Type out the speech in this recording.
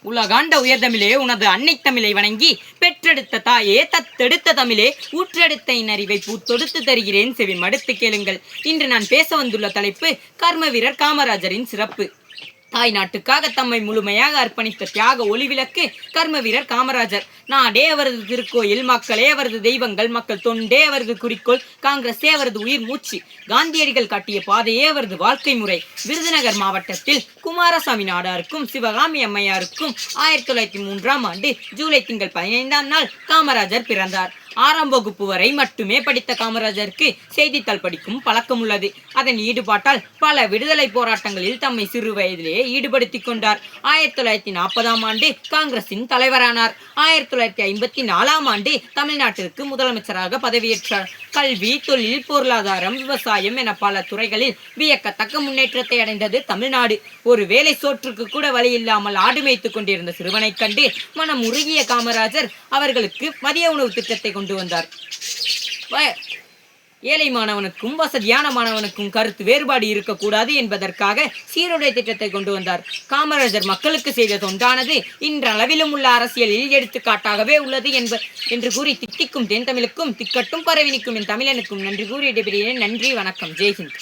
உலகாண்ட உயர்தமிழே உனது அன்னை தமிழை வணங்கி பெற்றெடுத்த தாயே தத்தெடுத்த தமிழே ஊற்றெடுத்த இன்னறிவை பூத்தொடுத்து தருகிறேன் செவி மடுத்து கேளுங்கள். இன்று நான் பேச வந்துள்ள தலைப்பு கர்ம வீரர் காமராஜரின் சிறப்பு. தாய் நாட்டுக்காக தம்மை முழுமையாக அர்ப்பணித்த தியாக ஒளிவிளக்கு கர்ம வீரர் காமராஜர். நாடே அவரது திருக்கோயில், மக்களே அவரது தெய்வங்கள், மக்கள் தொண்டே அவரது குறிக்கோள், காங்கிரஸே அவரது உயிர் மூச்சு, காந்தியடிகள் காட்டிய பாதையே அவரது வாழ்க்கை முறை. விருதுநகர் மாவட்டத்தில் குமாரசாமி நாடாருக்கும் சிவகாமி அம்மையாருக்கும் 1903ஆம் ஆண்டு ஜூலை திங்கள் 15ஆம் நாள் காமராஜர் பிறந்தார். 6ஆம் வகுப்பு வரை மட்டுமே படித்த காமராஜருக்கு செய்தித்தாள் படிக்கும் பழக்கம் உள்ளது. அதன் ஈடுபாட்டால் பல விடுதலை போராட்டங்களில் தம்மை சிறு வயதிலேயே ஈடுபடுத்திக் கொண்டார். 1940ஆம் ஆண்டு காங்கிரசின் தலைவரானார். 1954ஆம் ஆண்டு தமிழ்நாட்டிற்கு முதலமைச்சராக பதவியேற்றார். கல்வி, தொழில், பொருளாதாரம், விவசாயம் என பல துறைகளில் வியக்கத்தக்க முன்னேற்றத்தை அடைந்தது தமிழ்நாடு. ஒரு வேளை சோற்றுக்கு கூட வழி இல்லாமல் ஆடு மேய்த்துக் கொண்டிருந்த சிறுவனை கண்டு மனம் உருகிய காமராஜர் அவர்களுக்கு மதிய உணவு திட்டத்தை கொண்டு வந்தார். ஏழை மாணவனுக்கும் வசதியான மாணவனுக்கும் கருத்து வேறுபாடு இருக்கக்கூடாது என்பதற்காக சீருடை திட்டத்தை கொண்டு வந்தார். காமராஜர் மக்களுக்கு செய்த தொண்டானது இன்றளவிலும் உள்ள அரசியலில் எடுத்துக்காட்டாகவே உள்ளது என்று கூறி தித்திக்கும் தென் தமிழுக்கும் திக்கட்டும் பரவி நிற்கும் என் தமிழனுக்கும் நன்றி கூறி விடைபெறுகிறேன். நன்றி, வணக்கம், ஜெய்ஹிந்த்.